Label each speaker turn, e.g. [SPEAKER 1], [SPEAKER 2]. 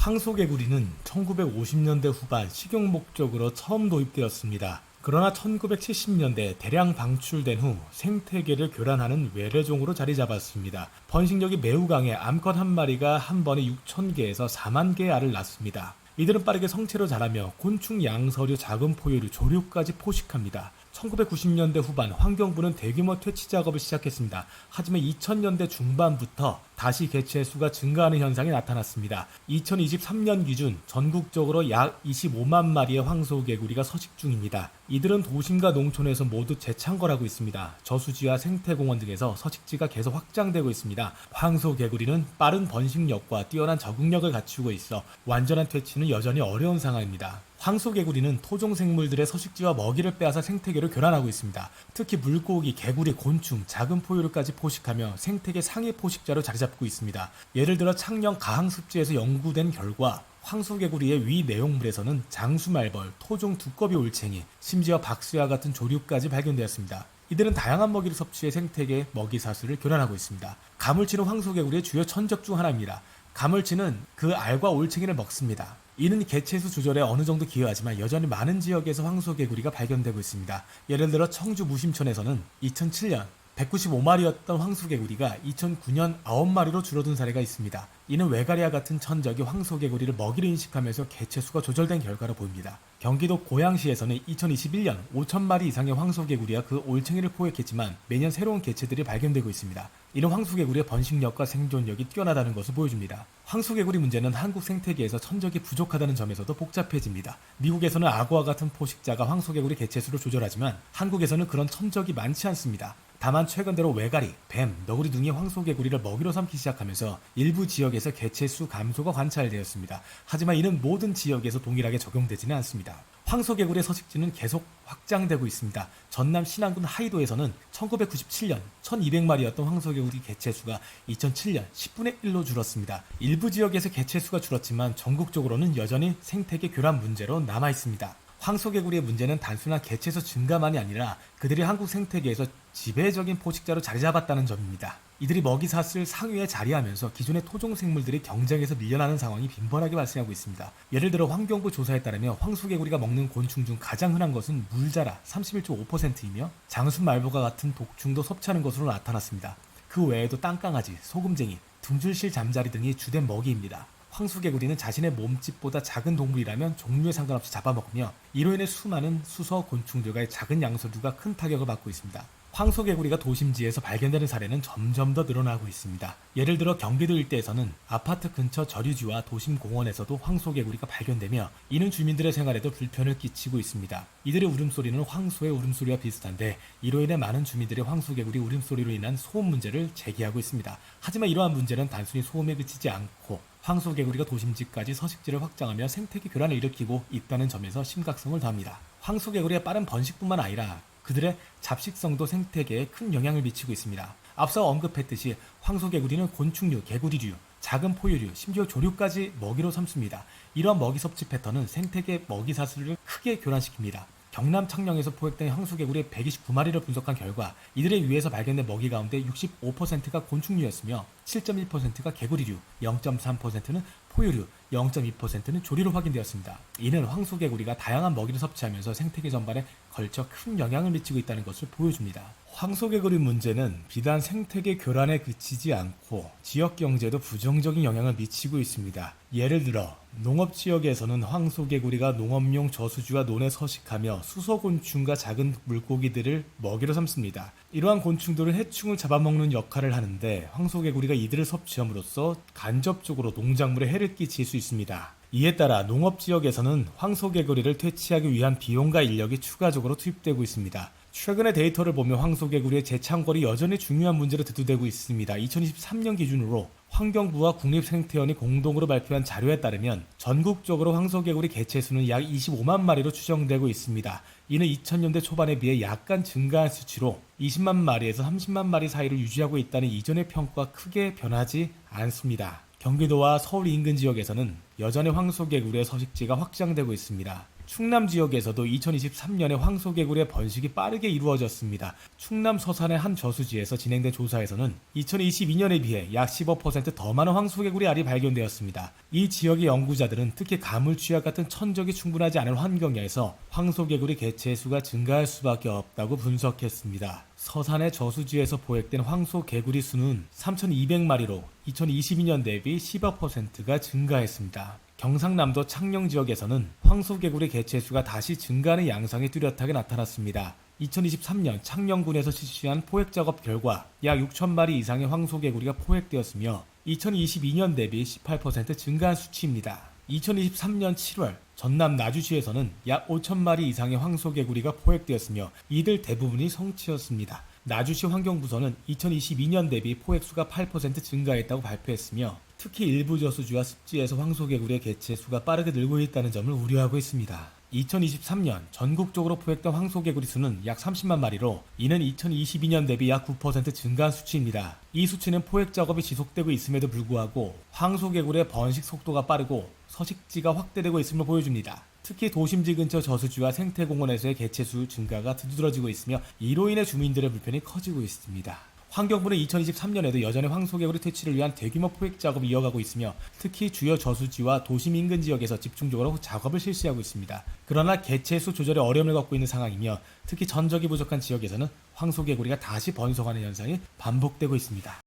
[SPEAKER 1] 황소개구리는 1950년대 후반 식용 목적으로 처음 도입되었습니다. 그러나 1970년대 대량 방출된 후 생태계를 교란하는 외래종으로 자리 잡았습니다. 번식력이 매우 강해 암컷 한 마리가 한 번에 6,000개에서 4만 개의 알을 낳습니다. 이들은 빠르게 성체로 자라며 곤충, 양서류, 작은 포유류, 조류까지 포식합니다. 1990년대 후반 환경부는 대규모 퇴치 작업을 시작했습니다. 하지만 2000년대 중반부터 다시 개체 수가 증가하는 현상이 나타났습니다. 2023년 기준 전국적으로 약 25만 마리의 황소개구리가 서식 중입니다. 이들은 도심과 농촌에서 모두 재창궐하고 있습니다. 저수지와 생태공원 등에서 서식지가 계속 확장되고 있습니다. 황소개구리는 빠른 번식력과 뛰어난 적응력을 갖추고 있어 완전한 퇴치는 여전히 어려운 상황입니다. 황소개구리는 토종 생물들의 서식지와 먹이를 빼앗아 생태계를 교란하고 있습니다. 특히 물고기, 개구리, 곤충, 작은 포유류까지 포식하며 생태계 상위 포식자로 자리 잡고 있습니다. 예를 들어 창녕 가항습지에서 연구된 결과 황소개구리의 위 내용물에서는 장수말벌, 토종 두꺼비 올챙이, 심지어 박수와 같은 조류까지 발견되었습니다. 이들은 다양한 먹이를 섭취해 생태계 먹이사슬을 교란하고 있습니다. 가물치는 황소개구리의 주요 천적 중 하나입니다. 가물치는 그 알과 올챙이를 먹습니다. 이는 개체수 조절에 어느 정도 기여하지만 여전히 많은 지역에서 황소개구리가 발견되고 있습니다. 예를 들어 청주 무심천에서는 2007년 195마리였던 황소개구리가 2009년 9마리로 줄어든 사례가 있습니다. 이는 외가리와 같은 천적이 황소개구리를 먹이로 인식하면서 개체수가 조절된 결과로 보입니다. 경기도 고양시에서는 2021년 5,000마리 이상의 황소개구리와 그 올챙이를 포획했지만 매년 새로운 개체들이 발견되고 있습니다. 이는 황소개구리의 번식력과 생존력이 뛰어나다는 것을 보여줍니다. 황소개구리 문제는 한국 생태계에서 천적이 부족하다는 점에서도 복잡해집니다. 미국에서는 악어와 같은 포식자가 황소개구리 개체수를 조절하지만 한국에서는 그런 천적이 많지 않습니다. 다만 최근 들어 외가리, 뱀, 너구리 등이 황소개구리를 먹이로 삼기 시작하면서 일부 지역에서 개체수 감소가 관찰되었습니다. 하지만 이는 모든 지역에서 동일하게 적용되지는 않습니다. 황소개구리의 서식지는 계속 확장되고 있습니다. 전남 신안군 하이도에서는 1997년 1200마리였던 황소개구리 개체수가 2007년 10분의 1로 줄었습니다. 일부 지역에서 개체수가 줄었지만 전국적으로는 여전히 생태계 교란 문제로 남아있습니다. 황소개구리의 문제는 단순한 개체수 증가만이 아니라 그들이 한국 생태계에서 지배적인 포식자로 자리 잡았다는 점입니다. 이들이 먹이사슬 상위에 자리하면서 기존의 토종 생물들이 경쟁에서 밀려나는 상황이 빈번하게 발생하고 있습니다. 예를 들어 환경부 조사에 따르면 황소개구리가 먹는 곤충 중 가장 흔한 것은 물자라 31.5%이며 장수말보가 같은 독충도 섭취하는 것으로 나타났습니다. 그 외에도 땅강아지, 소금쟁이, 둥줄실 잠자리 등이 주된 먹이입니다. 황소개구리는 자신의 몸집보다 작은 동물이라면 종류에 상관없이 잡아먹으며 이로 인해 수많은 수서 곤충들과의 작은 양서류가 큰 타격을 받고 있습니다. 황소개구리가 도심지에서 발견되는 사례는 점점 더 늘어나고 있습니다. 예를 들어 경기도 일대에서는 아파트 근처 저류지와 도심 공원에서도 황소개구리가 발견되며 이는 주민들의 생활에도 불편을 끼치고 있습니다. 이들의 울음소리는 황소의 울음소리와 비슷한데 이로 인해 많은 주민들이 황소개구리 울음소리로 인한 소음 문제를 제기하고 있습니다. 하지만 이러한 문제는 단순히 소음에 그치지 않고 황소개구리가 도심지까지 서식지를 확장하며 생태계 교란을 일으키고 있다는 점에서 심각성을 더합니다. 황소개구리의 빠른 번식뿐만 아니라 그들의 잡식성도 생태계에 큰 영향을 미치고 있습니다. 앞서 언급했듯이 황소개구리는 곤충류, 개구리류, 작은 포유류, 심지어 조류까지 먹이로 삼습니다. 이러한 먹이 섭취 패턴은 생태계 먹이 사슬을 크게 교란시킵니다. 경남 창녕에서 포획된 황소개구리 129마리를 분석한 결과 이들의 위에서 발견된 먹이 가운데 65%가 곤충류였으며 7.1%가 개구리류, 0.3%는 포유류, 0.2%는 조류로 확인되었습니다. 이는 황소개구리가 다양한 먹이를 섭취하면서 생태계 전반에 걸쳐 큰 영향을 미치고 있다는 것을 보여줍니다. 황소개구리 문제는 비단 생태계 교란에 그치지 않고 지역 경제에도 부정적인 영향을 미치고 있습니다. 예를 들어 농업지역에서는 황소개구리가 농업용 저수지와 논에 서식하며 수소곤충과 작은 물고기들을 먹이로 삼습니다. 이러한 곤충들은 해충을 잡아먹는 역할을 하는데 황소개구리가 이들을 섭취함으로써 간접적으로 농작물에 해를 끼칠 수 있습니다. 이에 따라 농업지역에서는 황소개구리를 퇴치하기 위한 비용과 인력이 추가적으로 투입되고 있습니다. 최근의 데이터를 보면 황소개구리의 재창궐이 여전히 중요한 문제로 대두되고 있습니다. 2023년 기준으로 환경부와 국립생태원이 공동으로 발표한 자료에 따르면 전국적으로 황소개구리 개체수는 약 25만 마리로 추정되고 있습니다. 이는 2000년대 초반에 비해 약간 증가한 수치로 20만 마리에서 30만 마리 사이를 유지하고 있다는 이전의 평가와 크게 변하지 않습니다. 경기도와 서울 인근 지역에서는 여전히 황소개구리의 서식지가 확장되고 있습니다. 충남 지역에서도 2023년에 황소개구리의 번식이 빠르게 이루어졌습니다. 충남 서산의 한 저수지에서 진행된 조사에서는 2022년에 비해 약 15% 더 많은 황소개구리 알이 발견되었습니다. 이 지역의 연구자들은 특히 가물 취약 같은 천적이 충분하지 않은 환경에서 황소개구리 개체의 수가 증가할 수밖에 없다고 분석했습니다. 서산의 저수지에서 포획된 황소개구리 수는 3,200마리로 2022년 대비 10여 %가 증가했습니다. 경상남도 창녕 지역에서는 황소개구리 개체 수가 다시 증가하는 양상이 뚜렷하게 나타났습니다. 2023년 창녕군에서 실시한 포획 작업 결과 약 6,000마리 이상의 황소개구리가 포획되었으며 2022년 대비 18% 증가한 수치입니다. 2023년 7월 전남 나주시에서는 약 5,000마리 이상의 황소개구리가 포획되었으며 이들 대부분이 성치였습니다. 나주시 환경부서는 2022년 대비 포획수가 8% 증가했다고 발표했으며 특히 일부 저수지와 습지에서 황소개구리의 개체 수가 빠르게 늘고 있다는 점을 우려하고 있습니다. 2023년 전국적으로 포획된 황소개구리 수는 약 30만 마리로 이는 2022년 대비 약 9% 증가한 수치입니다. 이 수치는 포획 작업이 지속되고 있음에도 불구하고 황소개구리의 번식 속도가 빠르고 서식지가 확대되고 있음을 보여줍니다. 특히 도심지 근처 저수지와 생태공원에서의 개체수 증가가 두드러지고 있으며 이로 인해 주민들의 불편이 커지고 있습니다. 환경부는 2023년에도 여전히 황소개구리 퇴치를 위한 대규모 포획 작업을 이어가고 있으며 특히 주요 저수지와 도심 인근 지역에서 집중적으로 작업을 실시하고 있습니다. 그러나 개체수 조절에 어려움을 겪고 있는 상황이며 특히 전적이 부족한 지역에서는 황소개구리가 다시 번성하는 현상이 반복되고 있습니다.